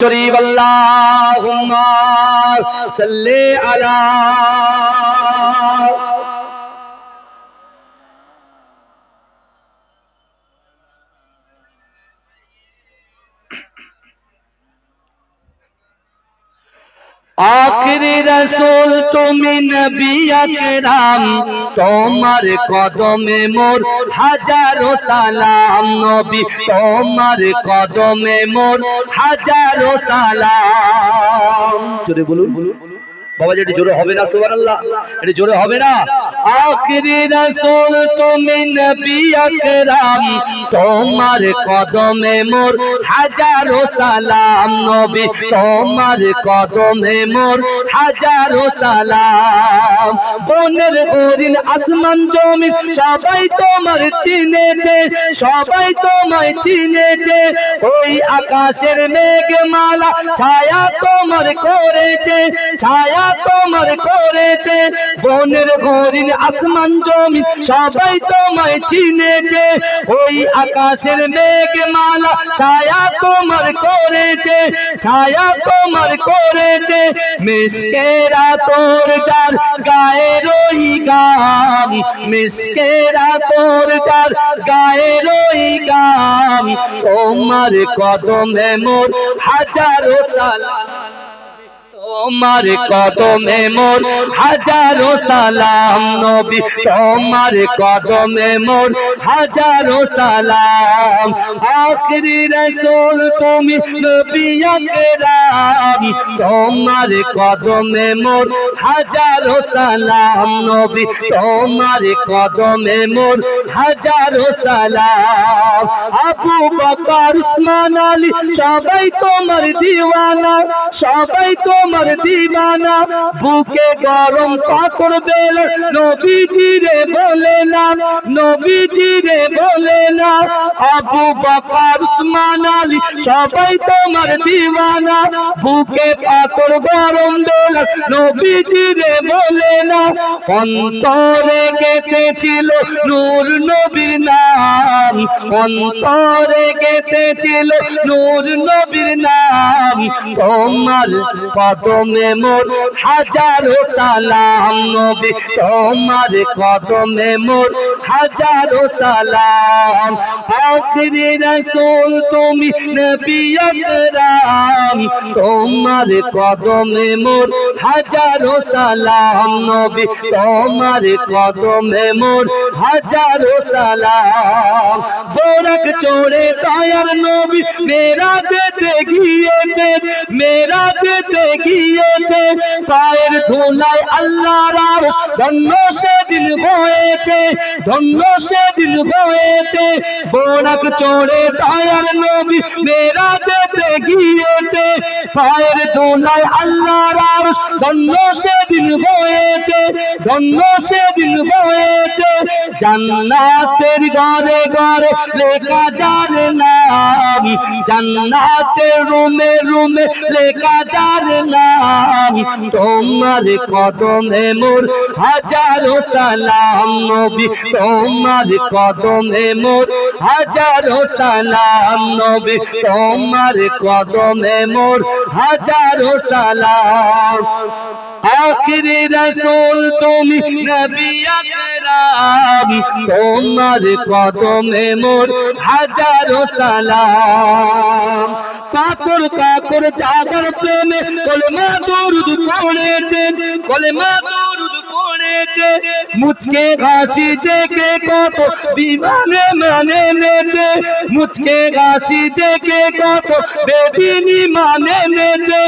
শরীফ আল্লাহুম্মা সাল্লি আলা आखिरी रसूल तुमी नबी अकराम तोमार कदमे मोर हजारो सलाम नबी तोमार कदमे मोर हजारो सलाम जोरे बोलुन बाबा जी जोरे होबे ना सुबहानाल्लाह एटी जोरे होबे ना आखिरी रसूल तुमी नबी अकराम तोमार कदमे मोर हजारो सलाम नबी तोमार कदमे मोर हजारो सलाम बनेर हरिण आसमान जमीन सबाई तोमार चिनेछे सबाई तोमाय चिनेछे ओई आकाशेर मेघमाला छाया तोमार करेछे छाया तोमार करेछे बनेर हरिण आसमान जमीन सबाई तोमाय चिनेछे ओई आकाशेर मेघमाला छाया तोमार करेछे छाया तोमार करेछे मिस्केरा तोर जार गाए रोई गाम मिस्केरा तोर जार गाए रोई गाम तोमार कदमे मोर हजारो सलाम तोमार कदमे मोर हजारो सलाम नबी तोमार कदमे मोर हजारो सलाम आखिरी रसूल तुमी नबी अकराम तोमार कदमे मोर हजारो सलाम नबी तोमार कदमे मोर हजारो सलाम अबू बकर उस्मान आली सबाई तोमार दीवाना सबाई तोमार दीवाना बुके गरम पाथर बेले नबीजी रे बोले ना नबीजी रे बोले ना अबू बकर उस्मान आली सबाई तोमार दीवाना बुके पाथर गरम बेले नबीजी रे बोले ना অন্তরে গেঁথেছিল নূর নবীর নাম অন্তরে গেঁথেছিল নূর নবীর নাম তোমার कदमे मोर हजारो सलाम नबी तोमार कदमे मोर हजारो सलाम आखिरी रसूल तुमी नबी अकराम तोमार कदमे मोर हजारो सलाम नबी तोमार कदमे मोर हजारो सलाम बोरक चोरे दयार नबी मेराजेते गिয়েছে मेराजेते গিয়েছে পায়ের ধুলায় আল্লাহর আরশ ধন্য সেদিন হয়েছে ধন্য সেদিন হয়েছে বোরাক চড়ে দয়ার নবী মেরাজেতে গিয়েছে পায়ের ধুলায় আল্লাহর আরশ ধন্য সেদিন হয়েছে ধন্য সেদিন হয়েছে জান্নাতের ঘরে ঘরে লেখা যার নাম জান্নাতের রুমে রুমে লেখা যার नाम तोमार कदमे मोर हजारो सलाम नबी तोमार कदमे मोर हजारो सलाम नबी तोमार कदमे मोर हजारो सलाम आखिरी रसूल तुमी नबी अकराम तोमार कदमे मोर हजारो सलाम कातर कातर जागर प्रेमे कलमा दरूद पढ़ेছে कलमा दरूद पढ़ेছে मुझके घासी देखे कत दीवाने माने नेছে मुझके घासी देखे कत बेदीनी माने नेছে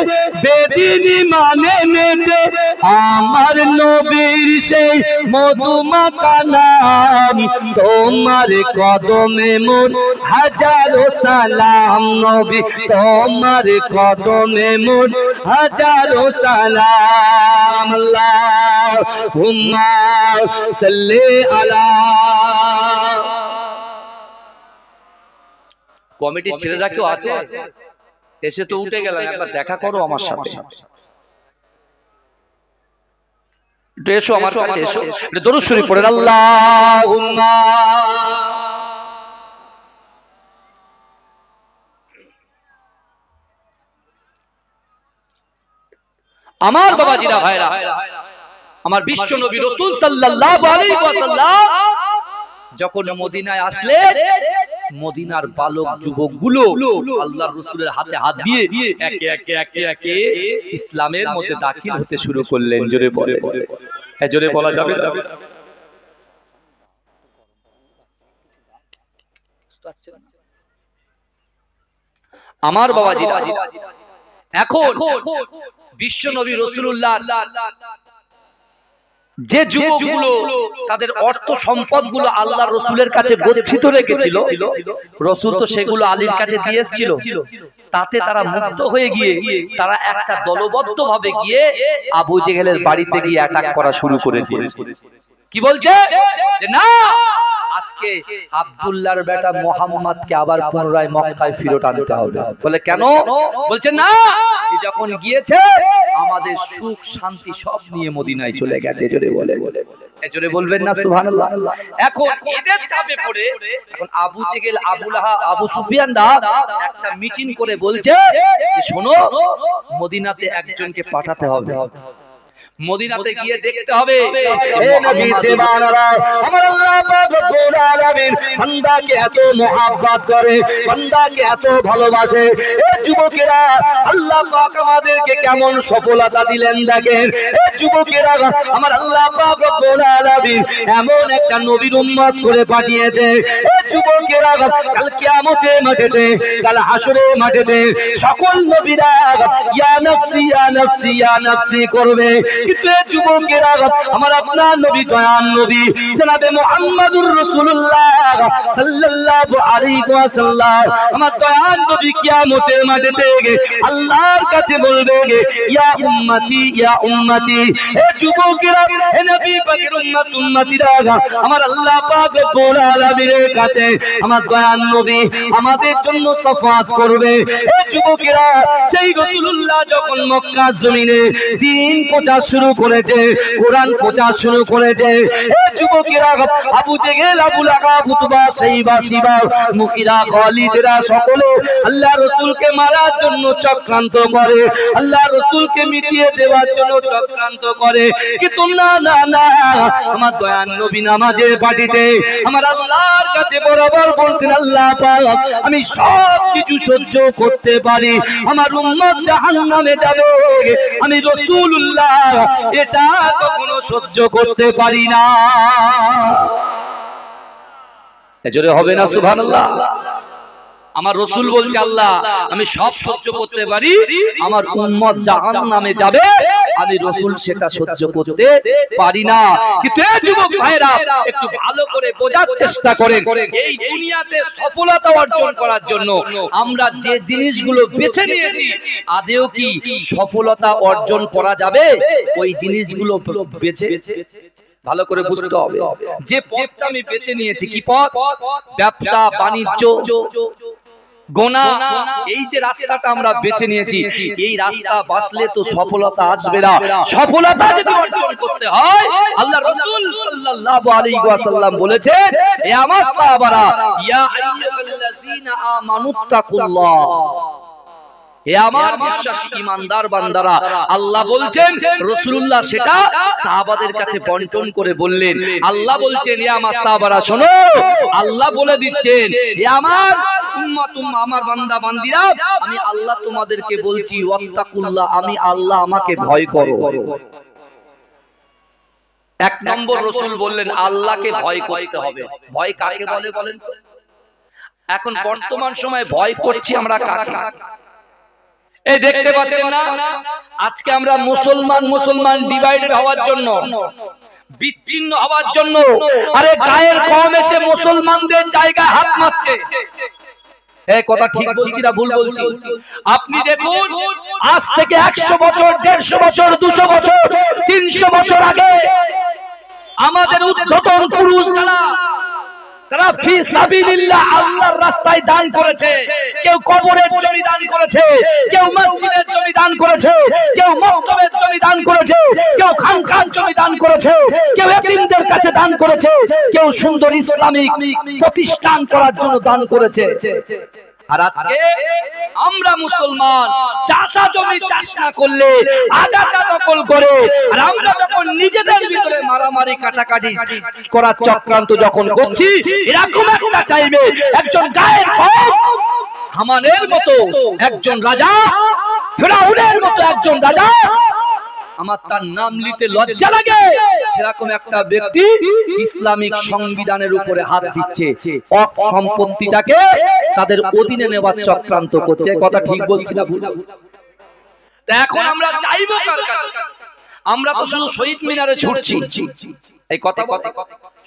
बेदीनी माने नेছে আমার নবীর সেই মধুমাখা নাম তোমার কদমে মোর হাজারো সালাম নবী তোমার কদমে মোর হাজারো সালাম আল্লাহুম্মা সাল্লি আলা কমিটির ছেলেরা কেউ আছে এসে তো উঠে গেলেন একবার দেখা করো আমার সাথে এসো আমার কাছে এসো দরুদ শরীফ পড়েন আল্লাহুম্মা আমার বাবাজিরা ভাইরা, আমার বিশ্ব নবী রাসূল সাল্লাল্লাহু আলাইহি ওয়াসাল্লাম যখন মদিনায় আসলেন, মদিনার বালক যুবকগুলো আল্লাহর রাসূলের হাতে হাত দিয়ে একে একে ইসলামের মধ্যে দাখিল হতে শুরু করলেন। জোরে বলে, জোরে বলা যাবে না? আমার বাবাজিরা, এখন বিশ্ব নবী রাসূলুল্লাহ যে যুবকগুলো তাদের অর্থ সম্পদগুলো আল্লাহর রাসূলের কাছে গচ্ছিত রেখেছিল, রাসূল তো সেগুলো আলীর কাছে দিয়ে এসেছিল। তাতে তারা মুক্ত হয়ে গিয়ে তারা একটা দলবদ্ধভাবে গিয়ে আবু জেহেলের বাড়িতে গিয়ে অ্যাটাক করা শুরু করে দিয়েছে। কি বলছে যে না, আজকে আব্দুল্লাহর বেটা মুহাম্মদকে আবার পুনরায় মক্কায় ফিরত আনতে হবে। বলে কেন? বলছে না, সে যখন গিয়েছে আমাদের সুখ শান্তি সব নিয়ে মদিনায় চলে গেছে। জোরে বলে, জোরে বলবেন না সুবহানাল্লাহ? এখন এদের চাপে পড়ে এখন আবু জেহেল, আবু লাহাব, আবু সুফিয়ানরা একটা মিটিং করে বলছে যে শোনো, মদিনাতে একজনকে পাঠাতে হবে, মদিনাতে গিয়ে দেখতে হবে এ নবী দেওয়ানারা আমার আল্লাহ পাক রব্বুল আলামিন বান্দাকে এত মহব্বত করে, বান্দাকে এত ভালোবাসে। এ যুবকেরা, আল্লাহ পাক আমাদেরকে কেমন সফলতা দিলেন দেখেন। এ যুবকেরা, আমার আল্লাহ পাক রব্বুল আলামিন এমন একটা নবীর উম্মত করে পাঠিয়েছে। এ যুবকেরা, কাল কিয়ামতের মাঠেতে, কাল হাসরের মাঠেতে সকল নবীরা ইয়া নফসি ইয়া নফসি ইয়া নফসি করবে। কিন্তু যুবকেরা, আমার আপনার নবী, দয়ার নবী জনাবে মুহাম্মদুর রাসূলুল্লাহ সাল্লাল্লাহু আলাইহি ওয়াসাল্লাম, আমার দয়ার নবী কিয়ামতের মাঠে আল্লাহর কাছে বলবে ইয়া উম্মতি ইয়া উম্মতি। হে যুবকেরা, হে নবী পাকের উম্মত উম্মতিরা, আমার আল্লাহ পাক রব্বুল আলামিনের কাছে আমার দয়ার নবী আমাদের জন্য শাফাআত করবে। হে যুবকেরা, সেই রাসূলুল্লাহ যখন মক্কা জমিনে দ্বীন প্রচার শুরু করেছে, কোরআন প্রচার শুরু করেছে, এ যুবকেরা, আবু জেহেল, আবু লাহাব, উতবা, শাইবা, শিবা, মুগীরা, খালিদরা সকলে আল্লাহ রাসূলকে মারার জন্য চক্রান্ত করে, আল্লাহ রাসূলকে মিটিয়ে দেওয়ার জন্য চক্রান্ত করে। কিন্তু না না না, আমার দয়ার নবী নামাজের পাটিতে আমার আল্লাহর কাছে বরাবর বলতেন, আল্লাহ পাক আমি সব কিছু সহ্য করতে পারি, আমার উম্মত জাহান্নামে যাবে, আমি রাসূলুল্লাহ এটা কখনো সহ্য করতে পারি না। এজরে হবে না সুবহানাল্লাহ? আমার রাসূল বলছে আল্লাহ আমি সব সহ্য করতে পারি, আমার উম্মত জাহান্নামে যাবে, আমি রাসূল সেটা সহ্য করতে পারি না। কিন্তু এই যুবক ভাইরা একটু ভালো করে বোঝার চেষ্টা করেন, এই দুনিয়াতে সফলতা অর্জন করার জন্য আমরা যে জিনিসগুলো বেছে নিয়েছি, আদেও কি সফলতা অর্জন করা যাবে? ওই জিনিসগুলো বেছে ভালো করে বুঝতে হবে। যে পথটা আমি বেছে নিয়েছি, কি পথ? ব্যবসা বাণিজ্য, গোনা, এই যে রাস্তাটা আমরা বেছে নিয়েছি, এই রাস্তা বাসলে তো সফলতা আসবে না। সফলতা যদি অর্জন করতে হয়, আল্লাহ রাসূল সাল্লাল্লাহু আলাইহি ওয়াসাল্লাম বলেছে, হে আমার সাহাবারা, ইয়া আইয়ুহাল্লাযীনা আমানুত্তাকুল্লাহ, হে আমার বিশ্বাসী ঈমানদার বান্দারা, আল্লাহ বলছেন, রাসূলুল্লাহ সেটা সাহাবাদের কাছে বন্টন করে বললেন। আল্লাহ বলছেন, হে আমার সাহাবারা শোনো, আল্লাহ বলে দিচ্ছেন, হে আমার উম্মত, আমার বান্দা বান্দিরা, আমি আল্লাহ তোমাদেরকে বলছি, ওয়াত্তাকুল্লাহ, আমি আল্লাহ, আমাকে ভয় করো। এক নম্বর রাসূল বললেন আল্লাহকে ভয় করতে হবে। ভয় কাকে বলে বলেন? এখন বর্তমান সময়ে ভয় করছি আমরা কাকে? এই দেখতে পাচ্ছেন না, আজকে আমরা মুসলমান ডিভাইডেড হওয়ার জন্য, বিচ্ছিন্ন হওয়ার জন্য, আরে গায়ের কম এসে মুসলমানদের জায়গায় হাত মারছে। এই কথা ঠিক বলছি না ভুল বলছি? আপনি দেখুন, আজ থেকে 100 বছর, 150 বছর, 200 বছর, 300 বছর আগে আমাদের উদ্ধতন পুরুষ যারা, তারা ফি সাবিলিল্লাহ আল্লাহর রাস্তায় দান করেছে। কেউ কবরের জমি দান করেছে, কেউ মসজিদের জমি দান করেছে, কেউ মক্তবের জমি দান করেছে, কেউ খানকার জমি দান করেছে, কেউ এতিমদের কাছে দান করেছে, কেউ সুন্দর ইসলামিক প্রতিষ্ঠান করার জন্য দান করেছে। আর আজকে আমরা মুসলমান চাষা জমি চাষ না করলে আগাছা দখল করে, আর আমরা যখন নিজেদের ভিতরে মারামারি কাটাকাটি করার চক্রান্ত যখন করছি, এরকম একটা টাইমে একজন গায়ের হামানের মতো একজন রাজা, ফেরাউনের মতো একজন রাজা, আমার তার নাম নিতে লজ্জা লাগে, সেরকম একটা ব্যক্তি ইসলামিক সংবিধানের উপরে হাত দিচ্ছে, সম্পত্তিটাকে তাদের অধীনে নেওয়ার চক্রান্ত করছে। কথা ঠিক বলছি না ভুল? তা এখন আমরা চাইবো কার কাছে? আমরা তো শুধু শহীদ মিনারে ছুটছি, এই কথা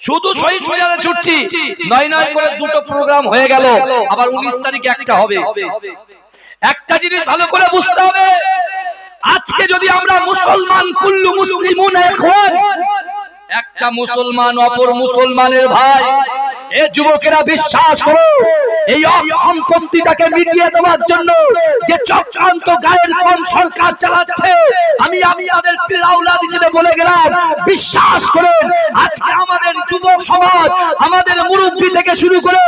শুধু শহীদ মিনারে ছুটছি, নয় করে দুটো প্রোগ্রাম হয়ে গেল, আবার 19 তারিখে একটা হবে। একটা জিনিস ভালো করে বুঝতে হবে, আজকে যদি আমরা মুসলমান, কুল্লু মুসলিমুন ইখওয়ান, একটা মুসলমান অপর মুসলমানের ভাই, এ যুবকেরা বিশ্বাস করো, এই সম্পত্তিটাকে মিটিয়ে দেওয়ার জন্য যে চক্রান্ত গায়ের কম সরকার চালাচ্ছে, আমি তাদের পিলাউলাদ হিসেবে বলে গেলাম, বিশ্বাস করুন, আজকে আমাদের যুবক সমাজ, আমাদের মুরব্বী থেকে শুরু করে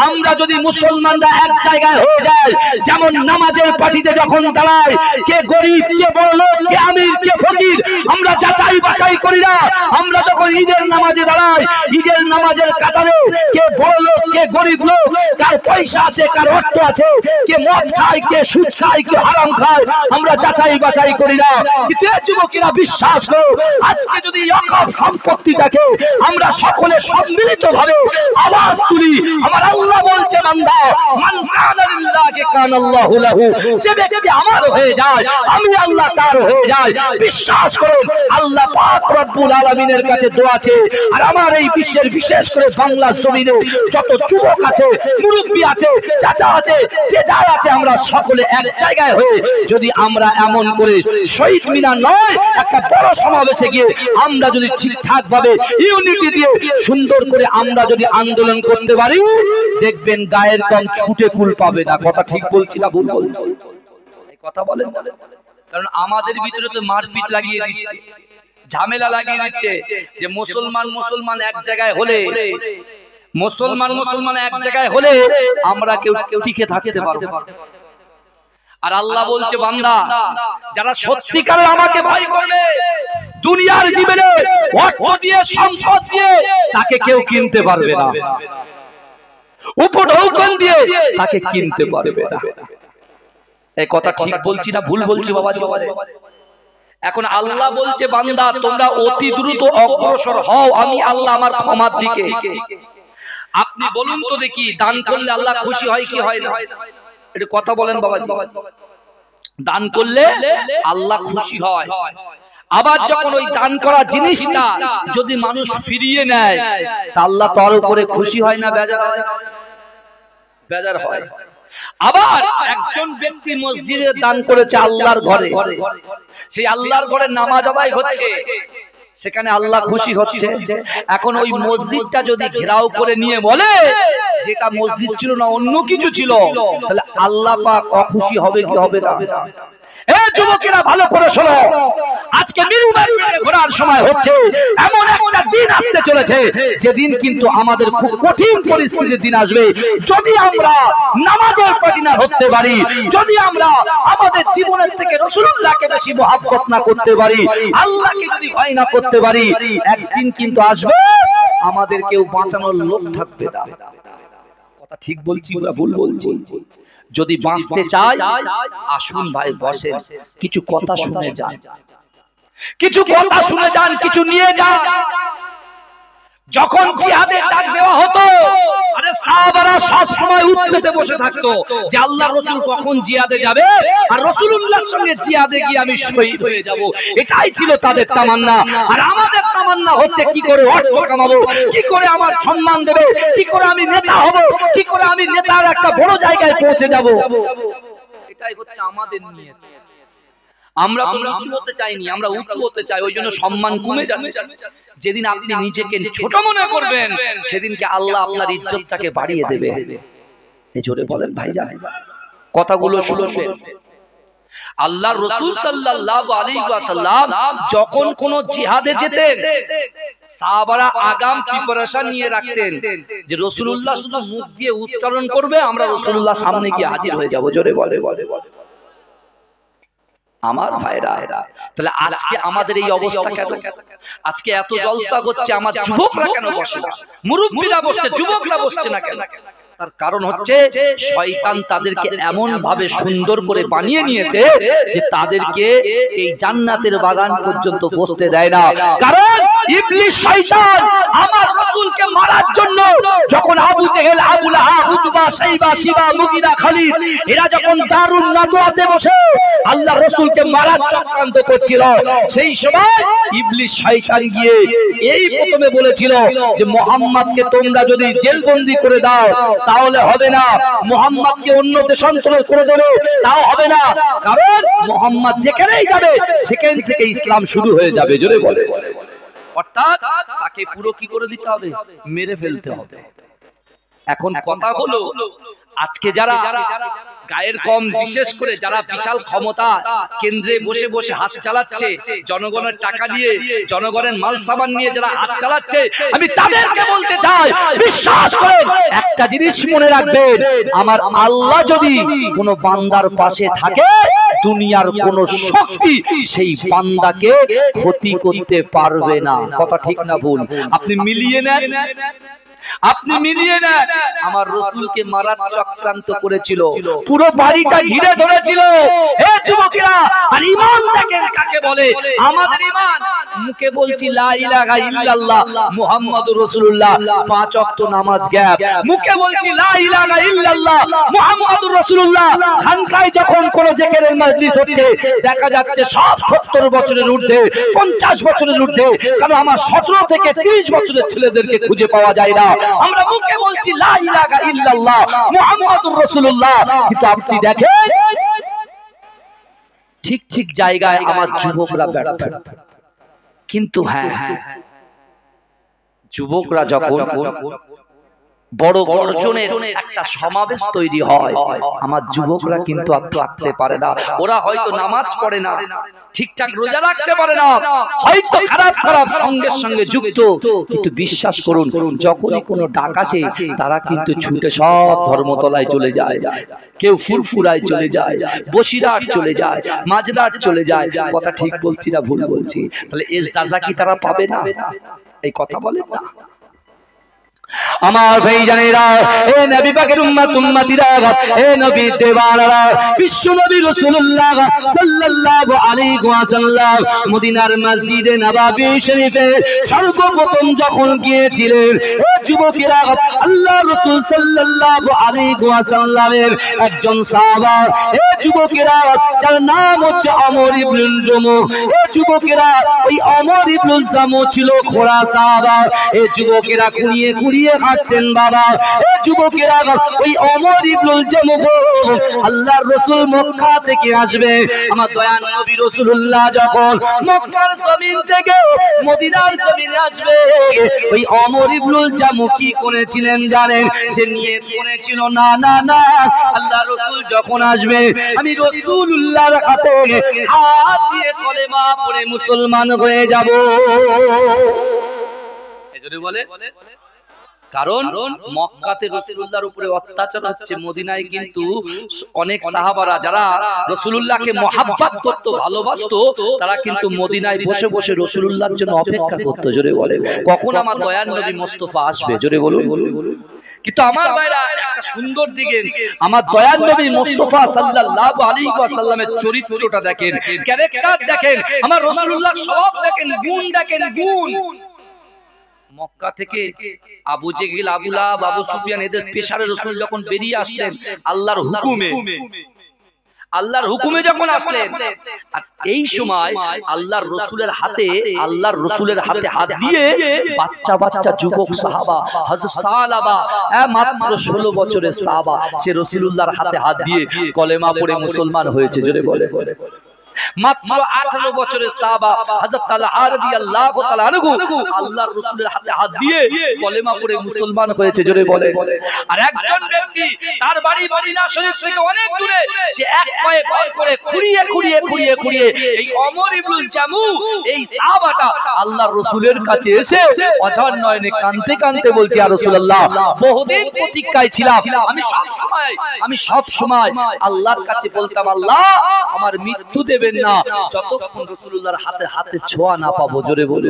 আমরা যদি মুসলমানরা এক জায়গায় হয়ে যায়, যেমন নামাজের পার্টিতে যখন দাঁড়ায়, কে গরিব, কে বড়লোক, কে আমির, কে ফকির, আমরা যাচাই বাছাই করি না। আমরা যখন ঈদের নামাজে দাঁড়াই, ঈদের নামাজের কাতারে কে বড় লোক, কে গরিব লোক, কার পয়সা আছে, কার অর্থ আছে, কে মদ খায়, কে সুদ খায়, কে হারাম খায়, আমরা যাচাই বাছাই করি না। কিন্তু এই যুবকেরা বিশ্বাস করো, আজকে যদি ইয়াকুব সম্পত্তিটাকে আমরা সকলে সম্মিলিতভাবে আওয়াজ তুলি, আমার আল্লাহ বলছে, বান্দা মান কানা লিল্লাহি কানাল্লাহু লাহু, যে ব্যক্তি আমার হয়ে যায়, আমি আল্লাহ তার হয়ে যায়। বিশ্বাস করুন, আল্লাহ পাক রব্বুল আলামিনের কাছে দোয়া আছে, আর আমার এই বিশ্বের, বিশেষ করে বাংলা জমিনে যত যুবক আছে, মুরব্বী আছে, চাচা আছে, যে যাই আছে, আমরা সকলে এক জায়গায় হয়ে যদি আমরা এমন করে শহীদ মিনার নয়, একটা বড় সমাবেশে গিয়ে আমরা যদি ঠিকঠাক ভাবে ইউনিটি দিয়ে সুন্দর করে আমরা যদি আন্দোলন করতে পারি, দেখবেন গায়ের কম ছুটে কুল পাবে না। কথা ঠিক বলছি না ভুল বলছি? এই কথা বলেন, কারণ আমাদের ভিতরে তো মারপিট লাগিয়ে দিচ্ছে, ঝামেলা লাগিয়ে দিচ্ছে, যে মুসলমান এক জায়গায় হলে, মুসলমান এক জায়গায় হলে আমরা কেউ টিকে থাকতে পারবো। আর আল্লাহ বলছে, বান্দা যারা সত্যিকারে আমাকে ভয় করবে, দুনিয়ার জীবনে অর্থ দিয়ে, সম্পদ দিয়ে তাকে কেউ কিনতে পারবে না, উপঢৌকন দিয়ে তাকে কিনতে পারবে না। এই কথা ঠিক বলছি না ভুল বলছি বাবাজি? এখন আল্লাহ বলছে, বান্দা তোমরা অতি দ্রুত অগ্রসর হও, আমি আল্লাহ আমার ক্ষমার দিকে। আপনি বলুন তো দেখি, দান করলে আল্লাহ খুশি হয় কি হয় না? এটা কথা বলেন বাবাজি। দান করলে আল্লাহ খুশি হয়, আবার যখন ওই দান করা জিনিসটা যদি মানুষ ফিরিয়ে নেয়, তা আল্লাহ তার উপরে খুশি হয় না বেজার হয়? বেজার হয়। আবার একজন ব্যক্তি মসজিদে দান করেছে আল্লাহর ঘরে, সেই আল্লাহর ঘরে নামাজ আদায় হচ্ছে, সেখানে আল্লাহ খুশি হচ্ছে। এখন ওই মসজিদটা যদি ঘেরাও করে নিয়ে বলে যেটা মসজিদ ছিল না, অন্য কিছু ছিল, তাহলে আল্লাহ পাক অখুশি হবে কি হবে না? এই যুবকেরা ভালো করে শোনো, আজকে মিরুবাড়ি ঘোরার সময় হচ্ছে, এমন একটা দিন আসতে চলেছে যেদিন কিন্তু আমাদের খুব কঠিন পরিস্থিতির দিন আসবে। যদি আমরা নামাজের প্রতি না হতে পারি, যদি আমরা আমাদের জীবনের থেকে রাসূলুল্লাহকে বেশি মহব্বত না করতে পারি, আল্লাহকে যদি ভয় না করতে পারি, একদিন কিন্তু আসবে আমাদের কেউ বাঁচানোর লোক থাকবে না। কথা ঠিক বলছি না ভুল বলছি? যদি বাঁচতে চাই, আসুন ভাই বসেন, কিছু কথা শুনে যান, কিছু কথা শুনে যান, কিছু নিয়ে যান। যখন জিহাদের ডাক দেওয়া হতো, আরে সাহাবারা সব সময় উৎপেতে বসে থাকতো যে আল্লাহর রাসূল কখন জিহাদে যাবে, আর রাসূলুল্লাহর সঙ্গে জিহাদে গিয়ে আমি শহীদ হয়ে যাব। এটাই ছিল তাদের তামান্না। আর আমাদের তামান্না হচ্ছে কি করে অর্থ কামাবো, কি করে আমার সম্মান দেবে, কি করে আমি নেতা হব, কি করে আমি নেতার একটা বড় জায়গায় পৌঁছে যাব। এটাই হচ্ছে আমাদের নিয়ত। আমরা কোনো উঁচু হতে চাইনি, আমরা উঁচু হতে চাই, ওই জন্য সম্মান কমে যাচ্ছে। যেদিন আপনি নিজেকে ছোট মনে করবেন, সেদিনকে আল্লাহ আপনার ইজ্জতটাকে বাড়িয়ে দেবে। এই জোরে বলেন ভাইজান, কথাগুলো শুনবেন। আল্লাহর রাসূল সাল্লাল্লাহু আলাইহি ওয়াসাল্লাম যখন কোন জিহাদে যেতেন, সাহাবারা আগাম প্রিপারেশন নিয়ে রাখতেন যে রাসূলুল্লাহ শুধু মুখ দিয়ে উচ্চারণ করবে, আমরা রাসূলুল্লাহ সামনে গিয়ে হাজির হয়ে যাব। জোরে বলে বলে বলে আমার ভাইরা, তাহলে আজকে আমাদের এই অবস্থা কেন? আজকে এত জলসা করছে, আমার যুবকরা কেন বসে না? মুরব্বীরা বসছে, যুবকরা বসছে না কেন? তার কারণ হচ্ছে শয়তান তাদেরকে এমন ভাবে সুন্দর করে বানিয়ে নিয়েছে যে তাদেরকে এই জান্নাতের বাগান পর্যন্ত বসতে দেয় না। কারণ ইবলিস শয়তান আমার রাসূলকে মারার জন্য যখন আবু জেহেল, আবু লাহাব, উতবা, শাইবা, শিবা, মুগিরা, খালিদ এরা যখন দারুন নাদওয়াতে বসে আল্লাহর রাসূলকে মারার চক্রান্ত করছিল, সেই সময় ইবলিস শয়তান গিয়ে এই প্রথমে বলেছিল যে মুহাম্মদকে তোমরা যদি জেলবন্দি করে দাও তাহলে হবে না, মুহাম্মদকে অন্য দেশান্তর করে দেবে তাও হবে না, কারণ মুহাম্মদ যেখানেই যাবে সেখান থেকে ইসলাম শুরু হয়ে যাবে। জোরে বলে, অর্থাৎ তাকে পুরো কি করে দিতে হবে? মেরে ফেলতে হবে। এখন কথা হলো আজকে যারা গায়ের কম, বিশেষ করে যারা বিশাল ক্ষমতা কেন্দ্রে বসে বসে হাত চালাচ্ছে, জনগণের টাকা নিয়ে, জনগণের মাল সামান নিয়ে যারা হাত চালাচ্ছে, আমি তাদেরকে বলতে চাই বিশ্বাস করেন একটা জিনিস মনে রাখবেন, আমার আল্লাহ যদি কোনো বান্দার পাশে থাকে দুনিয়ার কোন শক্তি সেই বান্দাকে ক্ষতি করতে পারবে না। কথা ঠিক না ভুল? আপনি মিলিয়ে নেন, আপনি মিলিয়ে নেন। আমার রাসূলকে মারার চক্রান্ত করেছিল, পুরো বাড়িটা ঘিরে ধরেছিল। হে যুবকেরা, আর ঈমান দেখেন কাকে বলে? আমাদের ঈমান মুখে বলছি লা ইলাহা ইল্লাল্লাহ মুহাম্মাদুর রাসূলুল্লাহ, 5 ওয়াক্ত নামাজ গ্যাপ, মুখে বলছি লা ইলাহা ইল্লাল্লাহ মুহাম্মাদুর রাসূলুল্লাহ। খানকায় যখন কোন জিকিরের মজলিস হচ্ছে দেখা যাচ্ছে সব 70 বছরের ঊর্ধ্বে, 50 বছরের ঊর্ধ্বে, কারণ আমার 17 থেকে 30 বছরের ছেলেদেরকে খুঁজে পাওয়া যায় না। আমরা মুখে বলছি লা ইলাহা ইল্লাল্লাহ মুহাম্মাদুর রাসূলুল্লাহ, কিন্তু আপনি দেখেন ঠিক ঠিক জায়গায় আমার যুবকরা ব্যর্থ। কিন্তু হ্যাঁ, যুবকরা যখন বড় গর্জনের একটা সমাবেশ তৈরি হয়, আমার যুবকরা কিন্তু আর থাকতে পারে না। ওরা হয়তো নামাজ পড়ে না, ঠিকঠাক রোজা রাখতে পারে না, হয়তো খারাপ খারাপ সঙ্গের সঙ্গে যুক্ত, কিন্তু বিশ্বাস করুন যখনই কোনো ডাক আসে তারা কিন্তু ছুটে সব ধর্মতলায় চলে যায়। কেউ ফুরফুরায় চলে যায়, বসিরহাট চলে যায়, মাঝরাট চলে যায়। কথা ঠিক বলছি না ভুল বলছি? তাহলে এর সাজা কি তারা পাবে না? এই কথা বলেন না আমার ভাইজানেরা, এ নবী পাকের উম্মত উম্মতিরা, এ নবী দেওয়ানারা, বিশ্ব নবী রাসূলুল্লাহ সাল্লাল্লাহু আলাইহি ওয়াসাল্লাম মদিনার মসজিদে নববী শরীফে সর্বপ্রথম যখন গিয়েছিলেন, ও যুবকেরা, আল্লাহ রাসূল সাল্লাল্লাহু আলাইহি ওয়াসাল্লামের একজন সাহাবা, এ যুবকেরা, যার নাম হচ্ছে ওমর ইবনে জামু, এ যুবকেরা, ওই ওমর ইবনে জামু ছিল খোড়া সাহাবা। এ যুবকেরা কুড়িয়ে হাঁটতেন বাবা। এ যুবকেরা, ওই ওমর ইবনে জামু আল্লাহর রাসূল মক্কা থেকে আসবে, আমার দয়ার নবী রাসূলুল্লাহ যখন মক্কার জমিন থেকে মদিনার জমিনে আসবে, ওই ওমর ইবনে জামু কি করেছিলেন জানেন? সে নিয়ে করেছিল না না না, আল্লাহর রাসূল যখন আসবে আমি রাসূলুল্লাহর হাতে হাত দিয়ে কলেমা পড়ে মুসলমান হয়ে যাব। এজন্য বলে, কারণ মক্কাতে রাসূলুল্লাহর উপরে অত্যাচার হচ্ছে, মদিনায় কিন্তু অনেক সাহাবারা যারা রাসূলুল্লাহকে মহব্বত করত, ভালোবাসতো, তারা কিন্তু মদিনায় বসে বসে রাসূলুল্লাহর জন্য অপেক্ষা করত। জোরে বলে, কখন আমার দয়ার নবী মুস্তাফা আসবে? জোরে বলুন। কিন্তু আমার ভাইরা একটা সুন্দর দিকে আমার দয়ার নবী মুস্তাফা সাল্লাল্লাহু আলাইহি ওয়াসাল্লামের চরিত্রটা দেখেন, ক্যারেক্টার দেখেন, আমার রাসূলুল্লাহ সব দেখেন, গুণ দেখেন, গুণ। মক্কা থেকে আবু জেহেল, আবু লাহাব, আবু সুফিয়ান এদের পেশারে রাসূল যখন বেরিয়ে আসলেন আল্লাহর হুকুমে যখন আসলেন, আর এই সময় আল্লাহর রাসূলের হাতে হাত দিয়ে বাচ্চা যুবক সাহাবা হযরত সালাবা, মাত্র 16 বছরের সাহাবা, সে রাসূলুল্লাহর হাতে হাত দিয়ে কলেমা পড়ে মুসলমান হয়েছে। জোরে বলে, মাত্র 18 বছরের সাহাবা হযরত তালহা রাদিয়াল্লাহু তাআলা আনহু আল্লাহর রাসূলের হাতে হাত দিয়ে কলেমা পড়ে মুসলমান হয়েছে। জোরে বলে। আর একজন ব্যক্তি তার বাড়ি মদিনা শরীফ থেকে অনেক দূরে, সে এক পায়ে ভর করে খুঁড়িয়ে এই ওমর ইবনে জামু এই সাহাবাটা আল্লাহর রাসূলের কাছে এসে অঝর নয়নে কাঁদতে বলছে, ইয়া রাসূলুল্লাহ, বহুদিন প্রতীক্ষায় ছিলাম, আমি সব সময় আল্লাহর কাছে বলতাম, আল্লাহ আমার মৃত্যু দেবে দেবেন না যতক্ষণ রাসূলুল্লাহর হাতে হাতে ছোঁয়া না পাবো। জোরে বলে।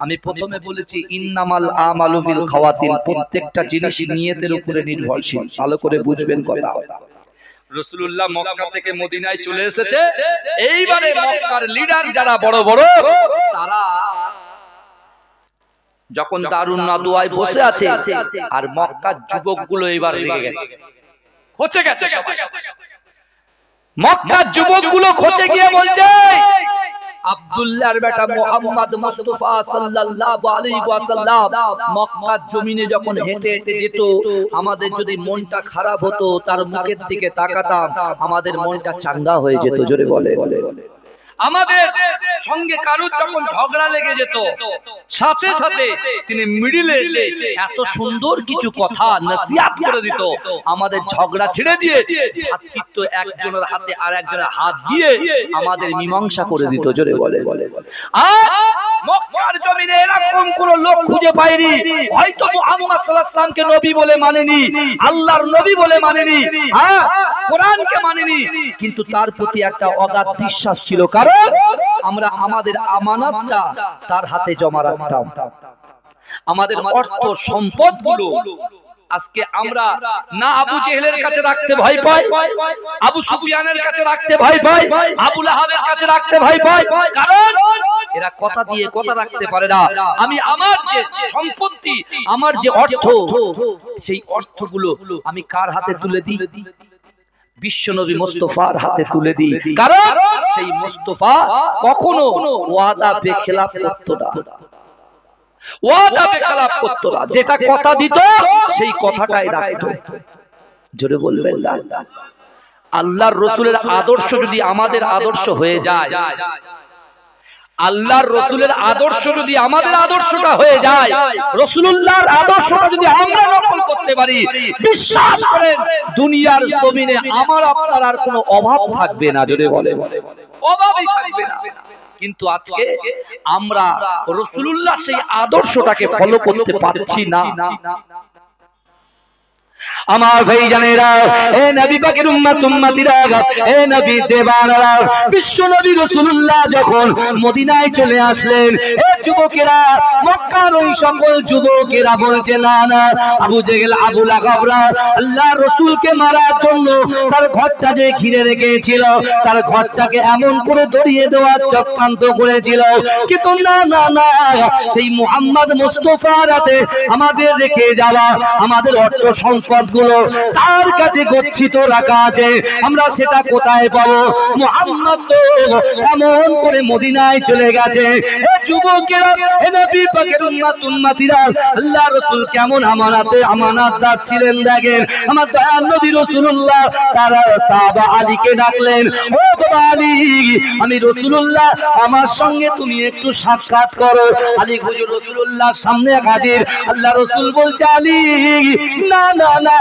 আমি প্রথমে বলেছি ইন্নামাল আমালু বিল খাওয়াতিন, প্রত্যেকটা জিনিস নিয়তের উপরে নির্ভরশীল। ভালো করে বুঝবেন কথা। রাসূলুল্লাহ মক্কা থেকে মদিনায় চলে এসেছে, এইবারে মক্কার লিডার যারা বড় বড় তারা যখন দারুন নাদুয়ায় বসে আছে আর মক্কার যুবকগুলো এবার লেগে গেছে, খোঁচে গেছে। মক্কার যুবকগুলো খোঁচে গিয়ে বলছে আব্দুল্লাহর বেটা মুহাম্মদ মুস্তাফা সাল্লাল্লাহু আলাইহি ওয়াসাল্লাম মক্কার জমিনে যখন হেঁটে হেঁটে যেত, আমাদের যদি মনটা খারাপ হতো তার মুখের দিকে তাকাতাম, আমাদের মনটা চাঙ্গা হয়ে যেত। জোরে বলে। আমাদের সঙ্গে কারুর যখন ঝগড়া লেগে যেত, সাথে সাথে তিনি মিডিলে এসে এত সুন্দর কিছু কথা নসিহত করে দিত, আমাদের ঝগড়া ছেড়ে দিয়ে ভাতৃত্ব একজনের হাতে আর একজনের হাত দিয়ে আমাদের মীমাংসা করে দিত। জোরে বলে। আর মক্কার জমিনে এরকম কোন লোক খুঁজে পায়নি, হয়তো মুহাম্মদ সাল্লাল্লাহু আলাইহি ওয়াসাল্লামকে নবী বলে মানেনি, আল্লাহর নবী বলে মানেনি, হ্যাঁ কোরআনকে মানেনি, কিন্তু তার প্রতি একটা অগাধ বিশ্বাস ছিল। কারণ আমরা আমাদের আমানতটা তার হাতে জমা রাখতাম। আমাদের অর্থ সম্পদগুলো আজকে আমরা না আবু জেহেলের কাছে রাখতে ভয় পাই, আবু সুফিয়ানের কাছে রাখতে ভয় পাই, আবু লাহাবের কাছে রাখতে ভয় পাই, কারণ এরা কথা দিয়ে কথা রাখতে পারে না। আমি আমার যে সম্পত্তি, আমার যে অর্থ, সেই অর্থগুলো আমি কার হাতে তুলে দিই? বিশ্বনবী মুস্তাফার হাতে তুলে দিই, কারণ সেই মুস্তাফা কখনো ওয়াদা বেখেলাফ করতো না। ওয়াদা বেখেলাফ করতো না, যেটা কথা দিত সেই কথাটাই রাখতো। জোরে বলবেন না। আল্লাহর রাসূলের আদর্শ যদি আমাদের আদর্শ হয়ে যায়, আল্লাহর রাসূলের আদর্শ যদি আমাদের আদর্শটা হয়ে যায়, রাসূলুল্লাহর আদর্শটা যদি আমরা নকল করতে পারি, বিশ্বাস করেন দুনিয়ার জমিনে আমার আপনার আর কোনো অভাব থাকবে না। জোরে বলে। অভাবই থাকবে না। কিন্তু আজকে আমরা রাসূলুল্লাহ সেই আদর্শটাকে ফলো করতে পারছি না। আমার ভাইজানেরা, এ নবী পাকের উম্মত উম্মতিরা, এ নবী দেবানরা, বিশ্ব নবী রাসূলুল্লাহ যখন মদিনায় চলে আসলেন, এ যুবকেরা, মক্কার ওই সকল যুবকেরা বলছে না না, আবু জেহেল আবু লাহাবরা আল্লাহর রাসূলকে মারার জন্য তার ঘরটা যে ঘিরে রেখেছিল, তার ঘরটাকে এমন করে দড়িয়ে দেওয়ার চক্রান্ত করেছিল, কিন্তু না না না, সেই মুহাম্মদ মুস্তাফার হাতে আমাদের রেখে যাওয়া আমাদের অর্থ সম্পদগুলো তার কাছে গচ্ছিত রাখা আছে, আমরা সেটা কোথায় পাবো? মুহাম্মদ তো এমন করে মদিনায় চলে গেছে। এ যুবকেরা, এ নবী পাকের উম্মত উম্মতিরা, আল্লাহর রাসূল কেমন আমানতদার ছিলেন দেখেন। আমার দয়ার নবী রাসূলুল্লাহ তার সাহাবা আলীকে ডাকলেন, ও বাবা আলী, আমি রাসূলুল্লাহ, আমার সঙ্গে তুমি একটু সাক্ষাৎ করো। আলী হুজুর রাসূলুল্লাহর সামনে হাজির। আল্লাহ রাসূল বলছে, আলী না না না,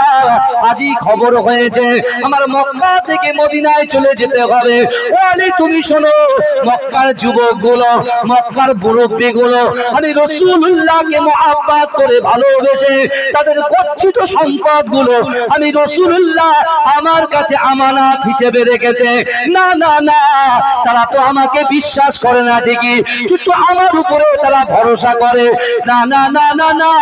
আজই খবর হয়েছে আমার মক্কা থেকে মদিনায় চলে যেতে হবে। ও আলী তুমি শোনো, মক্কার যুবকগুলো, মক্কার মুরব্বিগুলো, আমি রাসূলুল্লাহকে মহব্বত করে ভালোবেসে তাদের গচ্ছিত সম্পদগুলো আমি রাসূলুল্লাহ আমার কাছে আমানত হিসেবে রেখেছে। না না না, তারা তো আমাকে বিশ্বাস করে না ঠিকই, কিন্তু আমার উপরে তারা ভরসা করে। না না না না না,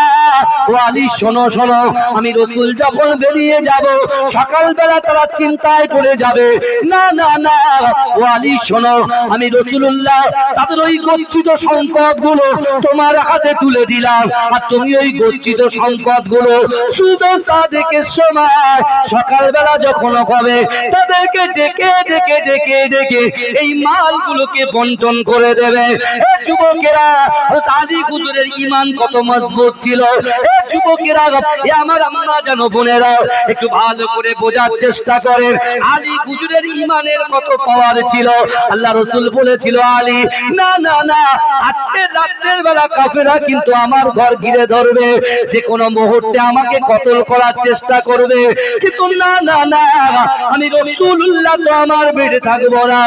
ও আলী শোনো শোনো, আমি রাসূল যখন বেরিয়ে যাব, সকালবেলা তারা চিন্তায় পড়ে যাবে। না না না, ও আলী শোনো, আমি রাসূলুল্লাহ তাদের ওই গচ্ছিত সম্পদগুলো তোমার হাতে তুলে দিলাম, আর তুমি ওই গচ্ছিত সম্পদগুলো সুবে সাদেকের সময় সকালবেলা যখন হবে, তাদেরকে ডেকে ডেকে ডেকে ডেকে এই মালগুলোকে বন্টন করে দেবে। এ যুবকেরা, আলী হুজুরের ঈমান কত মজবুত ছিল। এ যুবকেরা, এ আমার আম্মা জানো বোনেরা, একটু ভালো করে বোঝার চেষ্টা করেন আলী হুজুরের ঈমানের কত পাওয়ার হয়েছিল। আল্লাহ রাসূল বলেছিল আলী না না না, আজকে রাতের বেলা কাফেররা কিন্তু আমার ঘর ঘিরে ধরবে, যে কোনো মুহূর্তে আমাকে কতল করার চেষ্টা করবে, কিন্তু না না না, আমি রাসূলুল্লাহ তো আমার বেড়ে থাকবো না,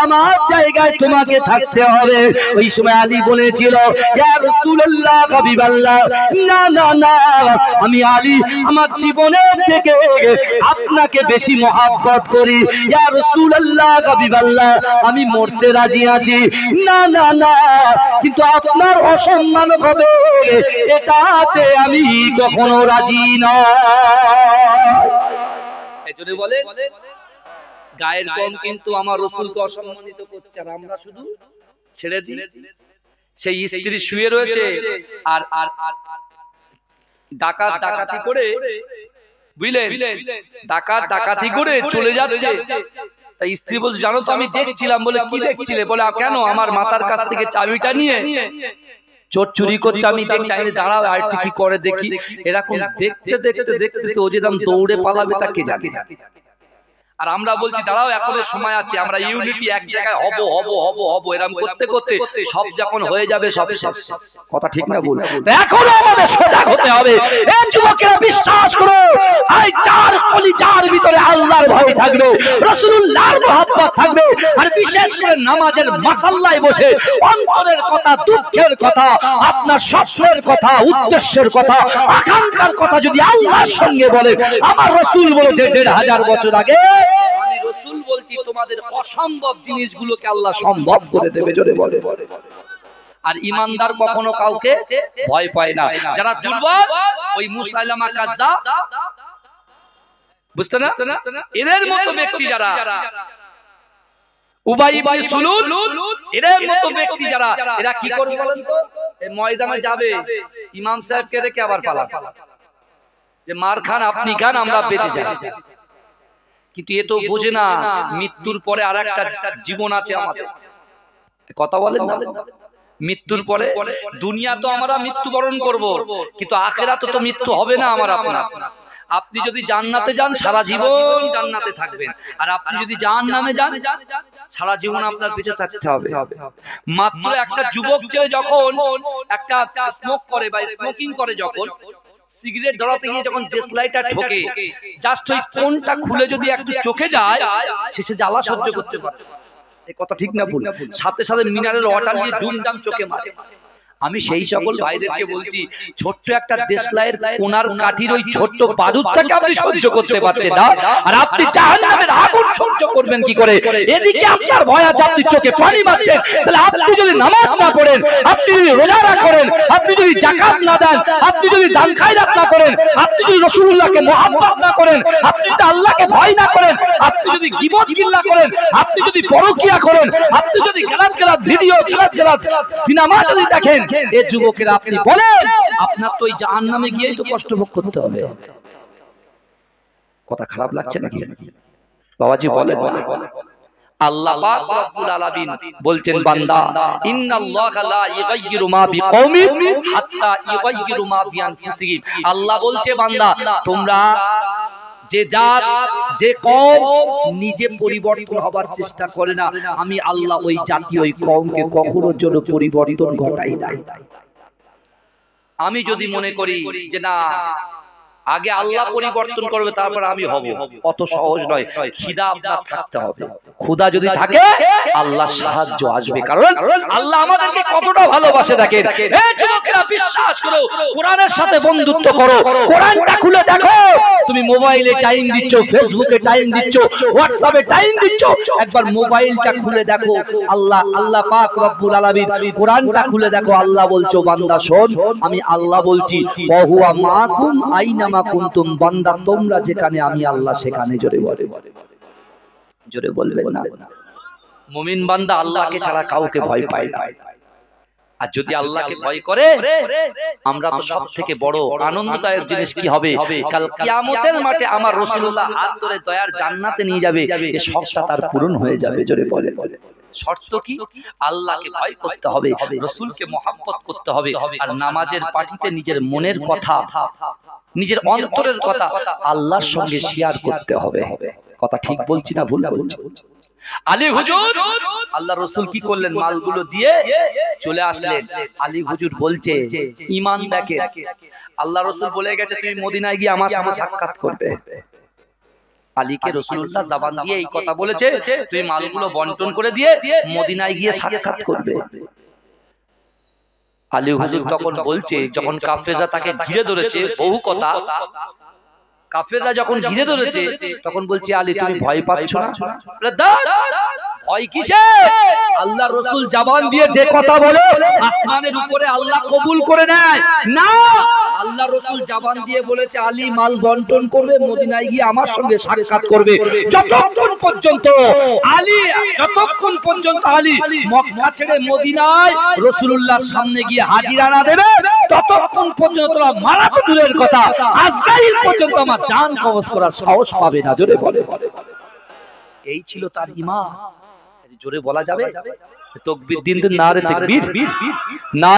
আমার জায়গায় তোমাকে থাকতে হবে। ওই সময় আলী বলেছিল ইয়া রাসূলুল্লাহ হাবিবাল্লাহ, না না না, আমি আলী আমার জীবনের থেকে আপনাকে বেশি মহব্বত করি, ইয়া রাসূলুল্লাহ হাবিবাল্লাহ, আমি মরতে রাজি আছি, না না না, কিন্তু আপনার অসম্মান হবে এটাতে আমি কখনো রাজি না। এজন্য বলে গায়ের কম কিন্তু আমার রাসূলকে অসম্মানিত করছে, আর আমরা শুধু ছেড়ে দিই। সেই স্ত্রী শুয়ে রয়েছে আর ডাকাত ডাকাতি করে, বুঝলেন, ডাকাত ডাকাতি করে চলে যাচ্ছে। তাই স্ত্রী বলছে জানো তো আমি দেখছিলাম। বলে কি দেখছিলে? বলে কেন, আমার মাথার কাছ থেকে চাবিটা নিয়ে চোর চুরি করছে, আমি চাইলে দাঁড়াও আর একটু কি করে দেখি। এরকম দেখতে দেখতে দেখতে ও যেরকম দৌড়ে পালাবে তা কে জানে। আর আমরা বলছি দাঁড়াও এখনো সময় আছে, আমরা ইউনিটি এক জায়গায় হব হব হব হব, এরকম করতে করতে সব যখন হয়ে যাবে সব শেষ। কথা ঠিক না ভুল? এখনো আমাদের সজাগ হতে হবে। এই যুবকেরা বিশ্বাস করো, এই চার কলিজার ভিতরে আল্লাহর ভয় থাকবে, রাসূলুল্লাহর মহব্বত থাকবে, আর বিশেষ করে নামাজের মাসাল্লায় বসে অন্তরের কথা, দুঃখের কথা, আপনার স্বপ্নের কথা, উদ্দেশ্যের কথা, আকাঙ্ক্ষার কথা যদি আল্লাহর সঙ্গে বলে, আমার রাসূল বলেছে ১৫০০ বছর আগে, আমি রাসূল বলছি তোমাদের অসম্ভব জিনিসগুলোকে আল্লাহ সম্ভব করে দেবে। জোরে বলে। আর ইমানদার কখনো কাউকে ভয় পায় না। যারা দুর্বল, ওই মুসাইলামা কাজ্জাব, বুঝতে না, এদের মতো ব্যক্তি যারা, উবাই ইবনে সুলুল, এদের মতো ব্যক্তি যারা, এরা কি করবে বলেন তো? এই ময়দানে যাবে, ইমাম সাহেবকে রেখে আবার পালাবে, যে মার খান আপনি খান, আমরা বেঁচে যাই। কিন্তু এ তো বোঝে না মৃত্যুর পরে আরেকটা জীবন আছে আমাদের। কথা বলেন না, মৃত্যুর পরে দুনিয়া তো আমরা মৃত্যুবরণ করব, কিন্তু আখিরাতে তো মৃত্যু হবে না আমার আপনার। আপনি যদি জান্নাতে যান সারা জীবন জান্নাতে থাকবেন, আর আপনি যদি জাহান্নামে যান সারা জীবন আপনার বেঁচে থাকতে হবে। মাত্র একটা যুবক ছেলে যখন একটা স্মোক করে বা স্মোকিং করে, যখন সিগারেট ধরাতে গিয়ে যখন দেশলাইটা ঠোকে, জাস্ট ওই কোনটা খুলে যদি একটু চোখে যায়, শেষে জ্বালা সহ্য করতে পারে। এই কথা ঠিক না ভুল? সাথে সাথে মিনারেল ওয়াটার দিয়ে দুমদাম চোখে মারে। আমি সেই সকল ভাইদেরকে বলছি, ছোট্ট একটা দেশলাইয়ের কোনার কাঠির ওই ছোট্ট বারুদটাকে আপনি সহ্য করতে পারছেন না, আর আপনি জাহান্নামের আগুন সহ্য করবেন কি করে? এদিকে আপনার ভয় আছে, আপনি চোখে পানি মারছেন, তাহলে আপনি যদি নামাজ না পড়েন, আপনি যদি রোজা না করেন, আপনি যদি যাকাত না দেন, আপনি যদি দান খায়রাত না করেন, আপনি যদি রাসূলুল্লাহকে মহব্বত না করেন, আপনি যদি আল্লাহকে ভয় না করেন, আপনি যদি গীবত গিল্লা করেন, আপনি যদি পরকিয়া করেন, আপনি যদি গালাত গালাত ভিডিও, গালাত গালাত সিনেমা যদি দেখেন, এই যুবকেরা আপনি বলেন আপনার তো ওই জাহান্নামে গিয়েই তো কষ্ট ভোগ করতে হবে। কথা খারাপ লাগছে নাকি বাবাজি? বলেন। আল্লাহ পাক রব্বুল আলামিন বলছেন, বান্দা ইন্নাল্লাহা লা ইগাইয়িরু মা বিকওমিন হাত্তা ইগাইয়িরু মা বিআনফুসিহিম। আল্লাহ বলছে বান্দা তোমরা যে জাত, যে কওম নিজে পরিবর্তন হবার চেষ্টা করে না, আমি আল্লাহ ওই জাতি, ওই কওমকে কখনো জন্য পরিবর্তন ঘটাই না। আমি যদি মনে করি যে না আগে আল্লাহ পরিবর্তন করবে তারপর আমি হব, অত সহজ নয়। খিদা আপনার থাকতে হবে। ক্ষুধা যদি থাকে আল্লাহ সাহায্য আসবে, কারণ আল্লাহ আমাদেরকে কতটা ভালোবাসে দেখেন। এই যুবকেরা বিশ্বাস করো, কোরআনের সাথে বন্ধুত্ব করো, কোরআনটা খুলে দেখো। তুমি মোবাইলে টাইম দিচ্ছ, ফেসবুকে টাইম দিচ্ছ, হোয়াটসঅ্যাপে টাইম দিচ্ছ, একবার মোবাইলটা খুলে দেখো। আল্লাহ পাক রব্বুল আলামিন কোরআনটা খুলে দেখো। আল্লাহ বলছো বান্দা শোন, আমি আল্লাহ বলছি ওয়াহুয়া মাকুম আইনামা কুনতুম, বান্দা তোমরা যেখানে আমি আল্লাহ সেখানে। জোরে বলে, জোরে বলবেন না? মুমিন বান্দা আল্লাহকে ছাড়া কাউকে ভয় পায় না, আর যদি আল্লাহকে ভয় করে আমরা তো সব থেকে বড় আনন্দদায়ক জিনিস কি হবে? কাল কিয়ামতের মাঠে আমার রাসূলুল্লাহ হাত ধরে দয়ার জান্নাতে নিয়ে যাবে, এই সবটা তার পূরণ হয়ে যাবে। জোরে বলে। শর্ত কি? আল্লাহকে ভয় করতে হবে, রাসূলকে মহব্বত করতে হবে, আর নামাজের পাটিতে নিজের মনের কথা, নিজের অন্তরের কথা আল্লাহর সঙ্গে শেয়ার করতে হবে। কথা ঠিক বলছি না ভুল বলছি? আলী হুজুর আল্লাহ রাসূল কি করলেন, মালগুলো দিয়ে চলে আসলেন। আলী হুজুর বলছে ঈমান দেখে, আল্লাহ রাসূল বলে গেছে তুমি মদিনায় গিয়ে আমার সাথে সাক্ষাৎ করবে। আলীকে রাসূলুল্লাহ জবান দিয়ে এই কথা বলেছে, তুমি মালগুলো বন্টন করে দিয়ে মদিনায় গিয়ে সাক্ষাৎ করবে। আলী হুজুর তখন বলছে, যখন কাফেররা তাকে ঘিরে ধরেছে, বহু কথা, কাফেররা যখন ঘিরে ধরেছে তখন বলছে আলী তুমি ভয় পাচ্ছ না? ভয় কিসে? আল্লাহ রাসূল জবান দিয়ে যে কথা বলে আসমানের উপরে আল্লাহ কবুল করে নেয় না। আল্লাহ রাসূল জবান দিয়ে বলেছে আলী মাল বন্টন করবে, মদিনায় গিয়ে আমার সঙ্গে সাক্ষাৎ করবে। যতক্ষণ পর্যন্ত আলী মক্কা ছেড়ে মদিনায় রাসূলুল্লাহর সামনে গিয়ে হাজিরা না দেবে, ততক্ষণ পর্যন্ত তোমরা মারা তো দূরের কথা, আজরাইল পর্যন্ত আমার জান কবজ করার সাহস পাবে না। জোরে বলে। এই ছিল তার ঈমান। জোরে বলা যাবে? তাকবীর দিন নারে তাকবীর।